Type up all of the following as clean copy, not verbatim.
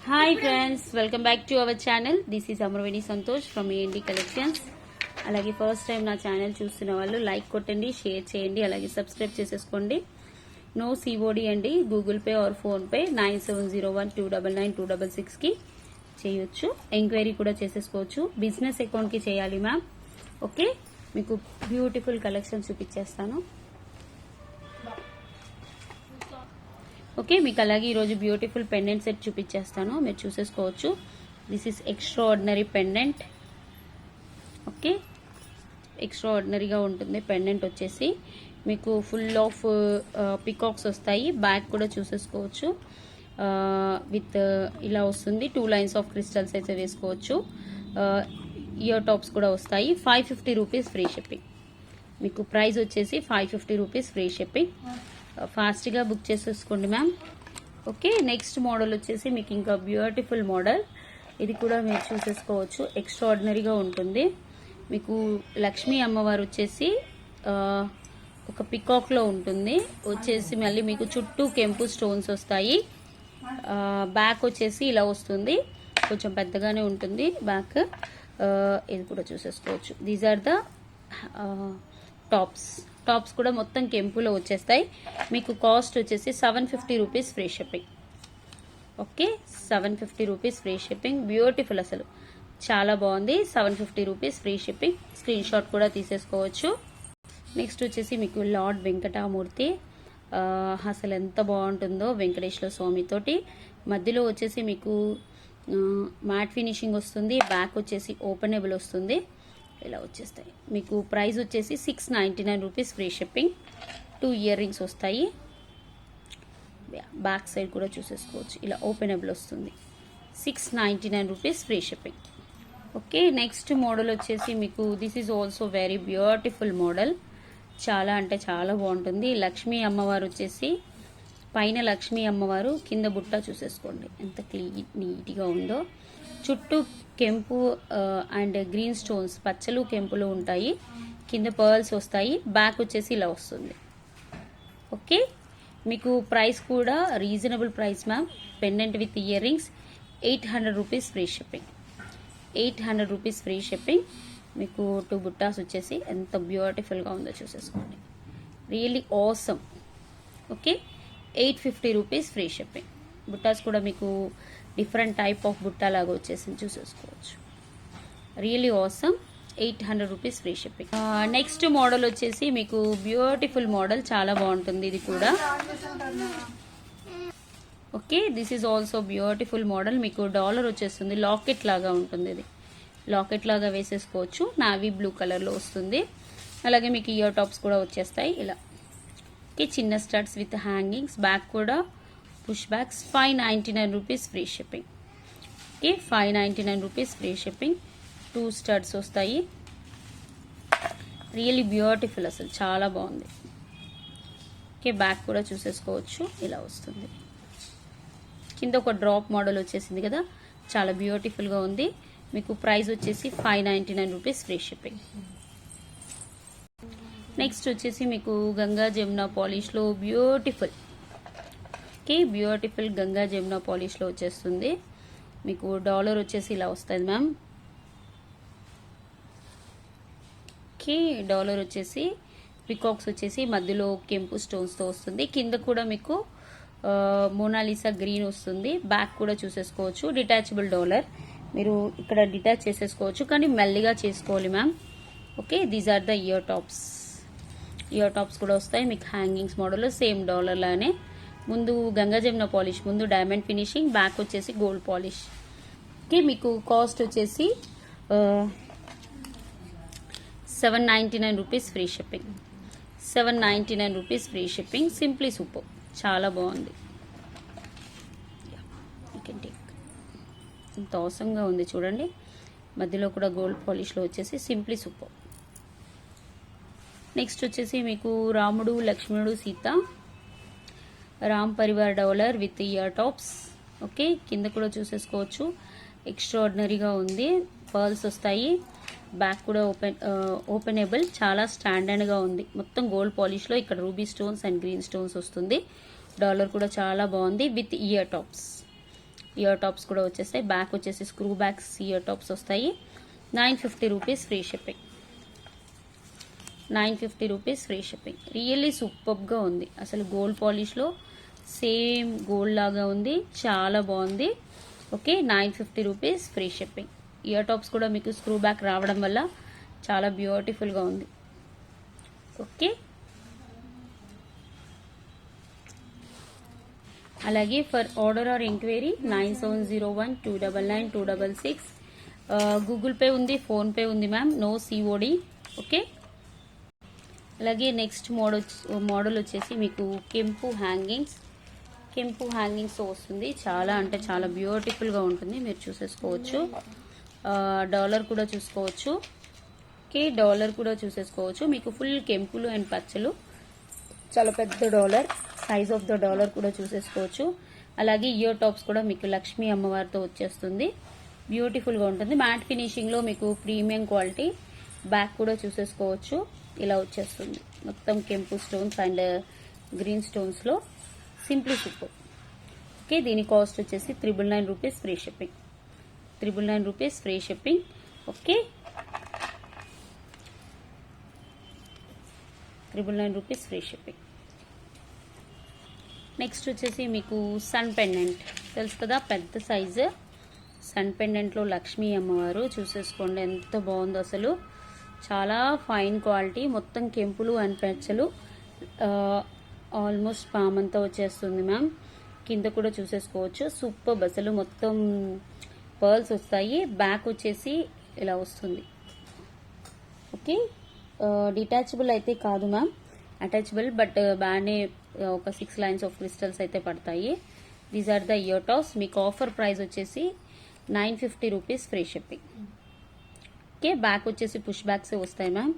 Hi friends, welcome back to our channel. This is Amaraveni Santosh from A N D collections. అలాగే first time నా channel చూస్తున్న వాళ్ళు like కొట్టండి, share చేయండి, అలాగే సబ్స్క్రైబ్ చేసేసుకోండి. నో సిఓడి అండి, గూగుల్ పే ఆర్ ఫోన్పే 9701299266కి చేయొచ్చు. ఎంక్వైరీ కూడా చేసేసుకోవచ్చు. బిజినెస్ అకౌంట్కి చేయాలి మ్యామ్. ఓకే, మీకు బ్యూటిఫుల్ కలెక్షన్ చూపించేస్తాను. ఓకే, మీకు అలాగే ఈరోజు బ్యూటిఫుల్ పెండెంట్ సెట్ చూపించేస్తాను, మీరు చూసేసుకోవచ్చు. This is extraordinary pendant. Okay, ఎక్స్ట్రా ఆర్డినరీగా ఉంటుంది పెండెంట్ వచ్చేసి. మీకు ఫుల్ ఆఫ్ పికాక్స్ వస్తాయి. బ్యాక్ కూడా చూసేసుకోవచ్చు. విత్ ఇలా వస్తుంది. 2 లైన్స్ ఆఫ్ క్రిస్టల్స్ అయితే వేసుకోవచ్చు. ఇయర్ టాప్స్ కూడా వస్తాయి. 550 రూపీస్ ఫ్రీ షిప్పింగ్. మీకు ప్రైస్ వచ్చేసి 550 రూపీస్ ఫ్రీ షిప్పింగ్. ఫాస్ట్గా బుక్ చేసేసుకోండి మ్యామ్. ఓకే, నెక్స్ట్ మోడల్ వచ్చేసి మీకు ఇంకా బ్యూటిఫుల్ మోడల్. ఇది కూడా మీరు చూసేసుకోవచ్చు. ఎక్స్ట్రా ఆర్డినరీగా ఉంటుంది. మీకు లక్ష్మీ అమ్మవారు వచ్చేసి ఒక పికాక్లో ఉంటుంది. వచ్చేసి మళ్ళీ మీకు చుట్టూ కెంపు స్టోన్స్ వస్తాయి. బ్యాక్ వచ్చేసి ఇలా వస్తుంది, కొంచెం పెద్దగానే ఉంటుంది బ్యాక్. ఇది కూడా చూసేసుకోవచ్చు. దీస్ ఆర్ ద టాప్స్ కూడా మొత్తం కెంపులో వచ్చేస్తాయి. మీకు కాస్ట్ వచ్చేసి 750 rupees free shipping. Okay, 750 rupees free shipping. Beautiful, అసలు చాలా బాగుంది. 750 rupees free shipping. Screen shot కూడా తీసేసుకోవచ్చు. నెక్స్ట్ వచ్చేసి మీకు లార్డ్ వెంకటామూర్తి. అసలు ఎంత బాగుంటుందో వెంకటేశ్వర స్వామితోటి. మధ్యలో వచ్చేసి మీకు మ్యాట్ ఫినిషింగ్ వస్తుంది. బ్యాక్ వచ్చేసి ఓపెనబుల్ వస్తుంది. ఇలా వచ్చేస్తాయి. మీకు ప్రైస్ వచ్చేసి 699 rupees free shipping. 2 ear rings వస్తాయి. బ్యాక్ సైడ్ కూడా చూసేసుకోవచ్చు. ఇలా ఓపెనబుల్ వస్తుంది. 699 rupees free shipping. Okay, next model వచ్చేసి మీకు this is also very beautiful model. చాలా అంటే చాలా బాగుంటుంది. లక్ష్మీ అమ్మవారు వచ్చేసి పైన లక్ష్మీ అమ్మవారు, కింద బుట్ట చూసేసుకోండి ఎంత నీట్గా ఉందో. చుట్టూ కెంపు అండ్ గ్రీన్ స్టోన్స్, పచ్చలు కెంపులు ఉంటాయి. కింద పర్ల్స్ వస్తాయి. బ్యాక్ వచ్చేసి ఇలా వస్తుంది. ఓకే, మీకు ప్రైస్ కూడా reasonable price ma'am. Pendant with ear rings 800 rupees free shipping. 800 rupees free shipping. మీకు 2 బుట్టాస్ వచ్చేసి ఎంత బ్యూటిఫుల్గా ఉందో చూసేసుకోండి. Really awesome. Okay, 850 rupees free shipping. బుట్టాస్ కూడా మీకు డిఫరెంట్ టైప్ ఆఫ్ బుట్టా లాగా వచ్చేసి చూసేసుకోవచ్చు. Really awesome. 800 rupees free shipping. Next model వచ్చేసి మీకు బ్యూటిఫుల్ మోడల్, చాలా బాగుంటుంది ఇది కూడా. Okay, this is also beautiful model. మీకు డాలర్ వచ్చేస్తుంది. లాకెట్ లాగా ఉంటుంది. ఇది లాకెట్ లాగా వేసేసుకోవచ్చు. నావీ బ్లూ కలర్లో వస్తుంది. అలాగే మీకు ఇయర్ టాప్స్ కూడా వచ్చేస్తాయి ఇలా. ఓకే, చిన్న స్టడ్స్ విత్ హ్యాంగింగ్స్. బ్యాక్ కూడా push backs. 599 rupees free shipping. Okay, 599 rupees free shipping. 2 studs వస్తాయి. రియల్లీ బ్యూటిఫుల్, అసలు చాలా బాగుంది. ఓకే, బ్యాక్ కూడా చూసేసుకోవచ్చు. ఇలా వస్తుంది. కింద ఒక డ్రాప్ మోడల్ వచ్చేసింది కదా, చాలా బ్యూటిఫుల్గా ఉంది. మీకు ప్రైస్ వచ్చేసి 599 రూపీస్ ఫ్రీ షిప్పింగ్. నెక్స్ట్ వచ్చేసి మీకు గంగా జమున పాలిష్లో beautiful. Okay, beautiful Ganga Jamuna పాలిష్లో వచ్చేస్తుంది. మీకు డాలర్ వచ్చేసి ఇలా వస్తుంది మ్యామ్. ఓకే, డాలర్ వచ్చేసి పికాక్స్ వచ్చేసి మధ్యలో కెంపు స్టోన్స్తో వస్తుంది. కింద కూడా మీకు మోనాలిసా గ్రీన్ వస్తుంది. బ్యాక్ కూడా చూసేసుకోవచ్చు. డిటాచబుల్ డాలర్, మీరు ఇక్కడ డిటాచ్ చేసేసుకోవచ్చు, కానీ మెల్లిగా చేసుకోవాలి ma'am. Okay, these are the ear tops. Ear tops కూడా వస్తాయి మీకు హ్యాంగింగ్స్ మోడల్, సేమ్ డాలర్ లానే. ముందు గంగా జమున పాలిష్, ముందు డైమండ్ ఫినిషింగ్, బ్యాక్ వచ్చేసి గోల్డ్ పాలిష్. ఓకే, మీకు కాస్ట్ వచ్చేసి 799 rupees free shipping. 799 rupees free shipping. Simply super, చాలా బాగుంది. ఇంత అవసరంగా ఉంది చూడండి. మధ్యలో కూడా గోల్డ్ పాలిష్లో వచ్చేసి సింప్లీ సూపర్. నెక్స్ట్ వచ్చేసి మీకు రాముడు, లక్ష్మణుడు, Sita, Ram Parivar dollar with ear tops. Okay, కింద కూడా చూసేసుకోవచ్చు. ఎక్స్ట్రాడినరీగా ఉంది. పర్ల్స్ వస్తాయి. బ్యాక్ కూడా ఓపెనబుల్. చాలా స్టాండర్డ్గా ఉంది. మొత్తం గోల్డ్ పాలిష్లో ఇక్కడ ruby stones and green stones వస్తుంది. డాలర్ కూడా చాలా బాగుంది with ear tops. Ear tops కూడా వచ్చేస్తాయి. బ్యాక్ వచ్చేసి స్క్రూ బ్యాక్స్ ఇయర్ టాప్స్ వస్తాయి. 950 rupees free shipping. 950 rupees free shipping. Really సూపర్గా ఉంది. అసలు గోల్డ్ పాలిష్లో సేమ్ గోల్డ్ లాగా ఉంది, చాలా బాగుంది. Okay, 950 rupees free shipping. Year tops కూడా మీకు స్క్రూ బ్యాక్ రావడం వల్ల చాలా బ్యూటిఫుల్గా ఉంది. ఓకే, అలాగే for order or enquiry 9701299266. Google pay ఉంది, ఫోన్పే ఉంది మ్యామ్, నో సిఓడి. ఓకే, అలాగే నెక్స్ట్ మోడల్ వచ్చేసి మీకు కెంపు హ్యాంగింగ్స్ వస్తుంది. చాలా అంటే చాలా బ్యూటిఫుల్గా ఉంటుంది, మీరు చూసేసుకోవచ్చు. డాలర్ కూడా చూసుకోవచ్చు. ఓకే, డాలర్ కూడా చూసేసుకోవచ్చు. మీకు ఫుల్ కెంపులు అండ్ పచ్చలు, చాలా పెద్ద dollar, size of the dollar కూడా చూసేసుకోవచ్చు. అలాగే ఇయర్ టాప్స్ కూడా మీకు లక్ష్మీ అమ్మవారితో వచ్చేస్తుంది, బ్యూటిఫుల్గా ఉంటుంది. మ్యాట్ ఫినిషింగ్లో మీకు ప్రీమియం క్వాలిటీ. బ్యాక్ కూడా చూసేసుకోవచ్చు, ఇలా వచ్చేస్తుంది. మొత్తం కెంపు స్టోన్స్ అండ్ గ్రీన్ స్టోన్స్లో సింప్లీ సూపర్. ఓకే, దీని కాస్ట్ వచ్చేసి 999 rupees free shipping. 999 rupees free shipping. Okay, 999 rupees free shipping. Next వచ్చేసి మీకు సన్ పెండెంట్ తెలుసు కదా, పెద్ద సైజు సన్ పెండెంట్లో లక్ష్మీ అమ్మవారు చూసేసుకోండి, ఎంత బాగుందో అసలు. చాలా ఫైన్ క్వాలిటీ, మొత్తం కెంపులు అండ్ పెచ్చలు, ఆల్మోస్ట్ పామంతా వచ్చేస్తుంది మ్యామ్. కింద కూడా చూసేసుకోవచ్చు, సూపర్. అసలు మొత్తం పర్ల్స్ వస్తాయి. బ్యాక్ వచ్చేసి ఇలా వస్తుంది. ఓకే, డిటాచబుల్ అయితే కాదు మ్యామ్, అటాచబుల్, బట్ బాగానే ఒక 6 లైన్స్ ఆఫ్ క్రిస్టల్స్ అయితే పడతాయి. These are the ear tops. మీకు ఆఫర్ ప్రైస్ వచ్చేసి 950 rupees free shipping. Okay, back వచ్చేసి పుష్ బ్యాక్స్ వస్తాయి మ్యామ్,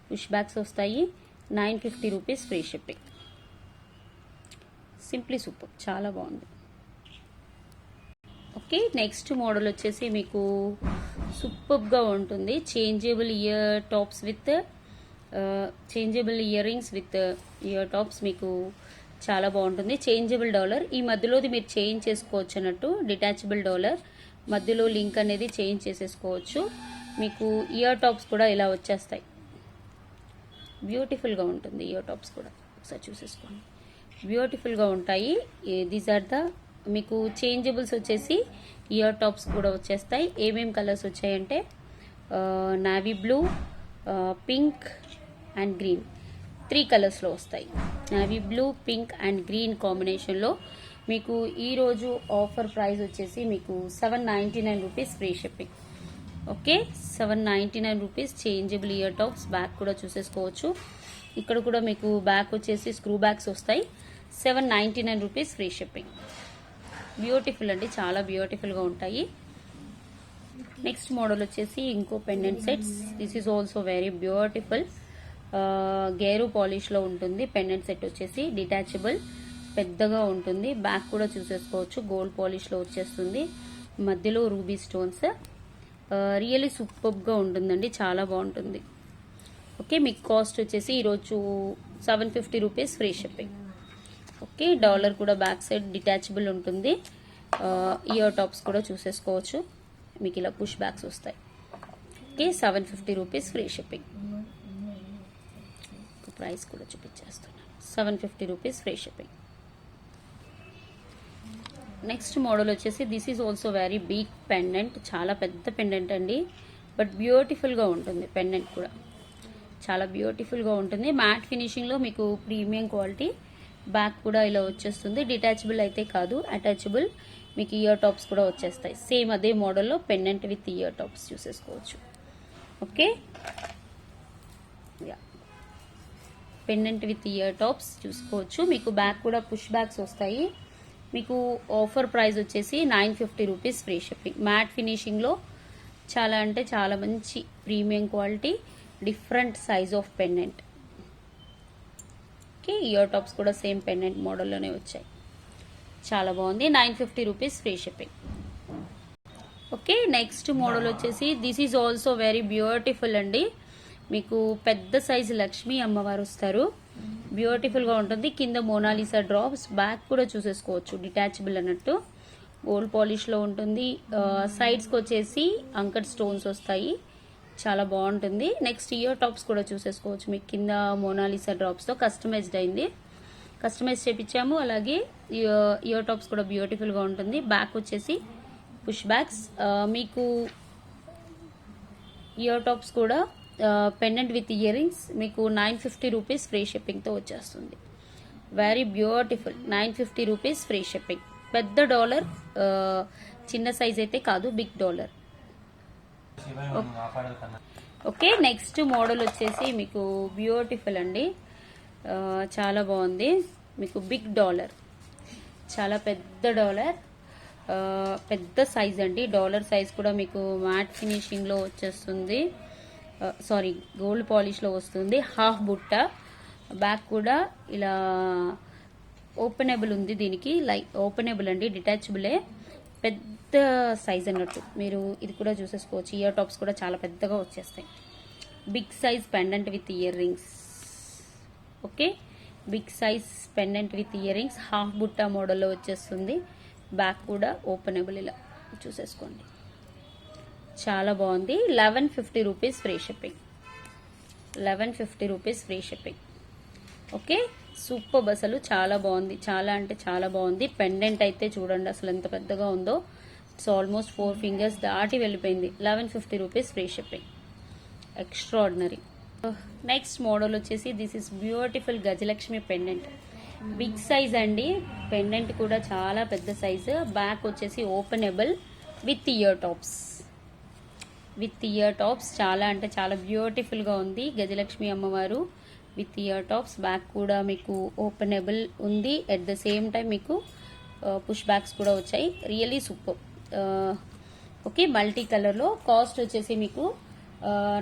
పుష్ బ్యాక్స్ వస్తాయి. 950 rupees free shipping. Simply super, చాలా బాగుంది. ఓకే, నెక్స్ట్ మోడల్ వచ్చేసి మీకు సూపర్గా ఉంటుంది. Changeable ear tops with changeable ear rings with ear tops, మీకు చాలా బాగుంటుంది. చేంజబుల్ డాలర్, ఈ మధ్యలోది మీరు చేంజ్ చేసుకోవచ్చు అన్నట్టు. డిటాచబుల్ డాలర్, మధ్యలో లింక్ అనేది చేంజ్ చేసేసుకోవచ్చు. మీకు ఇయర్ టాప్స్ కూడా ఇలా వచ్చేస్తాయి, బ్యూటిఫుల్గా ఉంటుంది. ఇయర్ టాప్స్ కూడా ఒకసారి చూసేసుకోండి, బ్యూటిఫుల్గా ఉంటాయి. దీస్ ఆర్ ద మీకు చేంజబుల్స్ వచ్చేసి ఇయర్ టాప్స్ కూడా వచ్చేస్తాయి. ఏమేం కలర్స్ వచ్చాయంటే navy blue, pink and green, 3 కలర్స్లో వస్తాయి. Navy blue, pink and green కాంబినేషన్లో. మీకు ఈరోజు ఆఫర్ ప్రైస్ వచ్చేసి మీకు 799 rupees free shipping. Okay, 799 rupees changeable ear tops. Back కూడా చూసేసుకోవచ్చు. ఇక్కడ కూడా మీకు బ్యాక్ వచ్చేసి స్క్రూ బ్యాక్స్ వస్తాయి. 799 రూపీస్ ఫ్రీ షిప్పింగ్. బ్యూటిఫుల్ అండి, చాలా బ్యూటిఫుల్గా ఉంటాయి. నెక్స్ట్ మోడల్ వచ్చేసి ఇంకో pendant sets. This is also very beautiful. గేరు పాలిష్లో ఉంటుంది. పెండెంట్ సెట్ వచ్చేసి డిటాచబుల్, పెద్దగా ఉంటుంది. బ్యాక్ కూడా చూసేసుకోవచ్చు, గోల్డ్ పాలిష్లో వచ్చేస్తుంది. మధ్యలో రూబీ స్టోన్స్. రియల్లీ సూపర్గా ఉంటుందండి, చాలా బాగుంటుంది. ఓకే, మీకు కాస్ట్ వచ్చేసి ఈరోజు 750 rupees free shipping. Okay, dollar కూడా బ్యాక్ సైడ్ డిటాచబుల్ ఉంటుంది. ఇయర్ టాప్స్ కూడా చూసేసుకోవచ్చు, మీకు ఇలా పుష్ బ్యాక్స్ వస్తాయి. Okay, 750 rupees free shipping. Price కూడా చూపించేస్తున్నాను, 750 rupees free shipping. Next model వచ్చేసి this is also very big pendant, చాలా పెద్ద పెండెంట్ అండి, బట్ బ్యూటిఫుల్గా ఉంటుంది. పెండెంట్ కూడా చాలా బ్యూటిఫుల్గా ఉంటుంది. మ్యాట్ ఫినిషింగ్లో మీకు ప్రీమియం క్వాలిటీ. బ్యాక్ కూడా ఇలా వచ్చేస్తుంది. డిటాచబుల్ అయితే కాదు, అటాచబుల్. మీకు ఇయర్ టాప్స్ కూడా వచ్చేస్తాయి. సేమ్ అదే మోడల్లో పెండెంట్ విత్ ఇయర్ టాప్స్ చూసేసుకోవచ్చు. Okay, pendant with ear tops చూసుకోవచ్చు. మీకు బ్యాక్ కూడా పుష్ బ్యాక్స్ వస్తాయి. మీకు ఆఫర్ ప్రైస్ వచ్చేసి 950 రూపీస్ ఫ్రీ షిప్పింగ్. మ్యాట్ ఫినిషింగ్లో చాలా అంటే చాలా మంచి premium quality, different size of pendant. Okay, ear tops కూడా సేమ్ పెండెంట్ మోడల్లోనే వచ్చాయి, చాలా బాగుంది. 950 rupees free shipping. Okay, next model వచ్చేసి this is also very beautiful అండి. మీకు పెద్ద సైజు లక్ష్మీ అమ్మవారు వస్తారు, బ్యూటిఫుల్గా ఉంటుంది. కింద మోనాలిసా డ్రాప్స్. బ్యాక్ కూడా చూసేసుకోవచ్చు, డిటాచబుల్ అన్నట్టు. గోల్డ్ పాలిష్లో ఉంటుంది. సైడ్స్కి వచ్చేసి అంకర్ స్టోన్స్ వస్తాయి, చాలా బాగుంటుంది. నెక్స్ట్ ఇయర్ టాప్స్ కూడా చూసేసుకోవచ్చు. మీకు కింద మోనాలిసా డ్రాప్స్తో కస్టమైజ్డ్ అయింది, కస్టమైజ్ చేపించాము. అలాగే ఇయర్ టాప్స్ కూడా బ్యూటిఫుల్గా ఉంటుంది. బ్యాక్ వచ్చేసి పుష్ బ్యాక్స్. మీకు ఇయర్ టాప్స్ కూడా పెండెంట్ విత్ ఇయర్ రింగ్స్ మీకు 950 రూపీస్ ఫ్రీ షిప్పింగ్తో వచ్చేస్తుంది. Very beautiful. 950 rupees free shipping. పెద్ద డాలర్, చిన్న సైజ్ అయితే కాదు, big dollar. Okay, next model వచ్చేసి మీకు బ్యూటిఫుల్ అండి, చాలా బాగుంది. మీకు బిగ్ డాలర్, చాలా పెద్ద డాలర్, పెద్ద సైజ్ అండి. డాలర్ సైజ్ కూడా మీకు మ్యాట్ ఫినిషింగ్లో వచ్చేస్తుంది, సారీ గోల్డ్ పాలిష్లో వస్తుంది. హాఫ్ బుట్ట, బ్యాక్ కూడా ఇలా ఓపెనబుల్ ఉంది. దీనికి ఓపెనబుల్ అండి, డిటాచబులే. పెద్ద సైజ్ అన్నట్టు. మీరు ఇది కూడా చూసేసుకోవచ్చు. ఇయర్ టాప్స్ కూడా చాలా పెద్దగా వచ్చేస్తాయి. Big size pendant with year rings. Okay, big size pendant with year rings, half బుట్ట మోడల్లో వచ్చేస్తుంది. బ్యాక్ కూడా ఓపెనబుల్, ఇలా చూసేసుకోండి, చాలా బాగుంది. 1150 rupees free shipping. 1150 rupees free shipping. Okay, super. అసలు చాలా బాగుంది, చాలా అంటే చాలా బాగుంది. పెండెంట్ అయితే చూడండి అసలు ఎంత పెద్దగా ఉందో. ఇట్స్ ఆల్మోస్ట్ 4 ఫింగర్స్ దాటి వెళ్ళిపోయింది. 1150 rupees free shipping. Extraordinary. Next model వచ్చేసి this is beautiful Gajalakshmi pendant. Big size అండి, పెండెంట్ కూడా చాలా పెద్ద సైజు. బ్యాక్ వచ్చేసి openable with ear tops. With ear tops చాలా అంటే చాలా బ్యూటిఫుల్గా ఉంది. గజలక్ష్మి అమ్మవారు విత్ ఇయర్ టాప్స్. బ్యాక్ కూడా మీకు ఓపెనబుల్ ఉంది. ఎట్ ద సేమ్ టైం మీకు పుష్ బ్యాక్స్ కూడా వచ్చాయి. Really super. ఓకే, మల్టీ కలర్లో. కాస్ట్ వచ్చేసి మీకు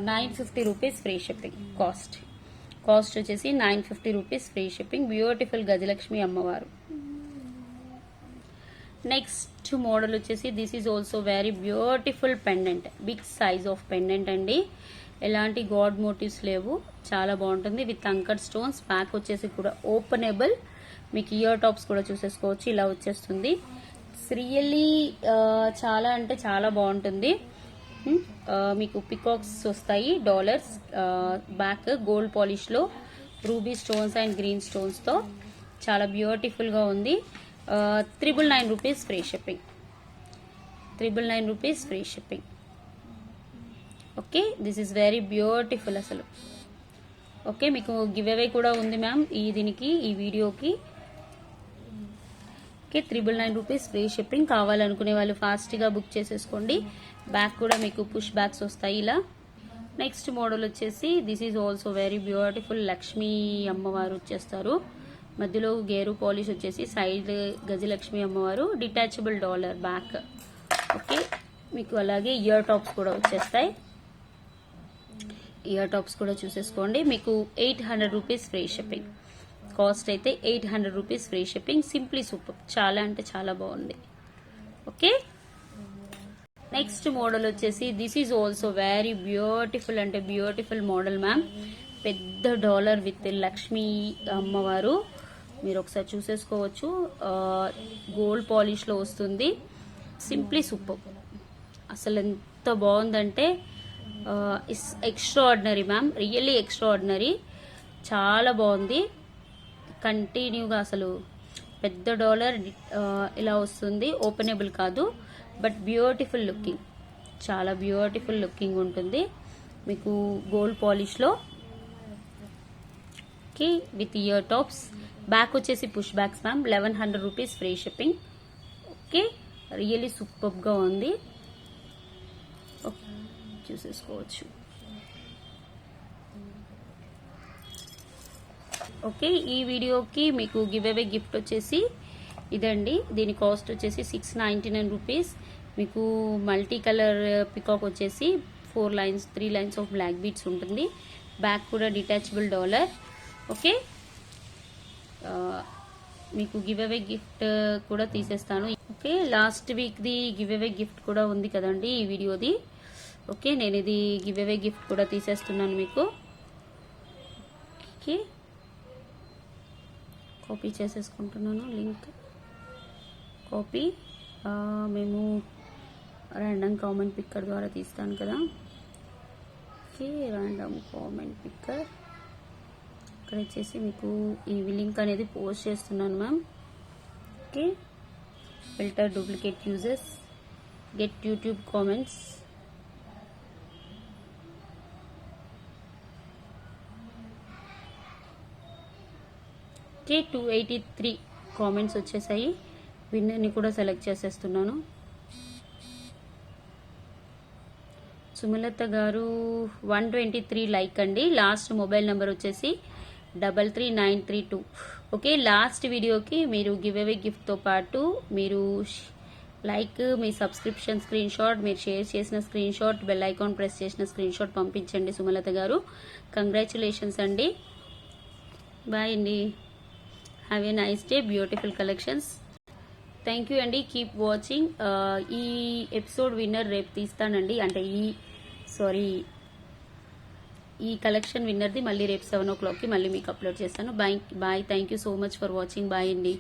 950 రూపీస్ ఫ్రీ షిప్పింగ్. కాస్ట్ వచ్చేసి 950 rupees free shipping. Beautiful Gajalakshmi అమ్మవారు. నెక్స్ట్ మోడల్ వచ్చేసి this is also very beautiful pendant. Big size of pendant అండి. ఎలాంటి గాడ్ మోటివ్స్ లేవు, చాలా బాగుంటుంది. With anchor stones. బ్యాక్ వచ్చేసి కూడా ఓపెనబుల్. మీకు ఇయర్ టాప్స్ కూడా చూసేసుకోవచ్చు, ఇలా వచ్చేస్తుంది. రియల్లీ చాలా అంటే చాలా బాగుంటుంది. మీకు పికాక్స్ వస్తాయి, డాలర్స్. బ్యాక్ గోల్డ్ పాలిష్లో రూబీ స్టోన్స్ అండ్ గ్రీన్ స్టోన్స్తో చాలా బ్యూటిఫుల్గా ఉంది. 999 rupees free shipping. 999 rupees free shipping. Okay, this is very beautiful అసలు. ఓకే, మీకు గివ్ అవే కూడా ఉంది మ్యామ్ ఈ వీడియోకి. Okay, 999 rupees free shipping. కావాలనుకునే వాళ్ళు ఫాస్ట్గా బుక్ చేసేసుకోండి. బ్యాక్ కూడా మీకు పుష్ బ్యాక్స్ వస్తాయి ఇలా. నెక్స్ట్ మోడల్ వచ్చేసి this is also very beautiful. Lakshmi అమ్మవారు వచ్చేస్తారు. మధ్యలో గేరు పాలిష్ వచ్చేసి సైడ్ గజలక్ష్మి అమ్మవారు. Detachable dollar back. ఓకే, మీకు అలాగే ఇయర్ టాప్స్ కూడా వచ్చేస్తాయి. ఇయర్ టాప్స్ కూడా చూసేసుకోండి. మీకు 800 రూపీస్ ఫ్రీ షిప్పింగ్. కాస్ట్ అయితే 800 rupees free shipping. Simply super, చాలా అంటే చాలా బాగుంది. ఓకే, నెక్స్ట్ మోడల్ వచ్చేసి this is also very beautiful అంటే బ్యూటిఫుల్ మోడల్ మ్యామ్. పెద్ద డాలర్ విత్ లక్ష్మీ అమ్మవారు. మీరు ఒకసారి చూసేసుకోవచ్చు. గోల్డ్ పాలిష్లో వస్తుంది. సింప్లీ సూపర్, అసలు ఎంత బాగుందంటే it's extraordinary ma'am. Really extraordinary, చాలా బాగుంది. కంటిన్యూగా అసలు పెద్ద డాలర్ ఇలా వస్తుంది. ఓపెనబుల్ కాదు, బట్ బ్యూటిఫుల్ లుకింగ్, చాలా బ్యూటిఫుల్ లుకింగ్ ఉంటుంది. మీకు గోల్డ్ పాలిష్లో. Okay, with ear tops. Back వచ్చేసి push backs ma'am. 1100 rupees free shipping. Okay, really సూపర్గా ఉంది. చూసేసుకోవచ్చు. ఓకే, ఈ వీడియోకి మీకు గివ్ అవే గిఫ్ట్ వచ్చేసి ఇదండి. దీని కాస్ట్ వచ్చేసి 699 రూపీస్. మీకు మల్టీ కలర్ పికాక్ వచ్చేసి 3 లైన్స్ ఆఫ్ బ్లాక్ బీడ్స్ ఉంటుంది. బ్యాక్ కూడా డిటాచబుల్ డాలర్. ఓకే, మీకు గివ్ అవే గిఫ్ట్ కూడా తీసేస్తాను. ఓకే, లాస్ట్ వీక్ది గివ్ అవే గిఫ్ట్ కూడా ఉంది కదండి ఈ వీడియోది. ఓకే, నేను ఇది గివ్ అవే గిఫ్ట్ కూడా తీసేస్తున్నాను మీకు. ఓకే, కాపీ చేసేసుకుంటున్నాను లింక్. కాపీ. మేము ర్యాండమ్ కామెంట్ పిక్కర్ ద్వారా తీస్తాను కదా. ఓకే, ర్యాండమ్ కామెంట్ పిక్కర్ ఇక్కడ వచ్చేసి మీకు ఈ లింక్ అనేది పోస్ట్ చేస్తున్నాను ma'am. Okay, filter duplicate uses, get YouTube comments. Okay, 283 comments వచ్చేసాయి. విన్నర్ని కూడా సెలెక్ట్ చేసేస్తున్నాను. సుమలత గారు 123 లైక్ అండి. లాస్ట్ మొబైల్ నెంబర్ వచ్చేసి 33932. ఓకే, లాస్ట్ వీడియోకి మీరు గివ్ అవే గిఫ్ట్తో పాటు మీరు లైక్, మీ సబ్స్క్రిప్షన్ స్క్రీన్ షాట్, మీరు షేర్ చేసిన screenshot, bell icon press చేసిన స్క్రీన్ షాట్ పంపించండి సుమలత గారు. కంగ్రాచులేషన్స్ అండి. బాయ్ అండి. Have a nice day. Beautiful collections. Thank you అండి. Keep watching. ఈ ఎపిసోడ్ విన్నర్ రేపు తీస్తానండి, అంటే ఈ కలెక్షన్ విన్నర్ది మళ్ళీ రేపు 7 o'clockకి మళ్ళీ మీకు అప్లోడ్ చేస్తాను. Bye. Thank you so much for watching. Bye అండి.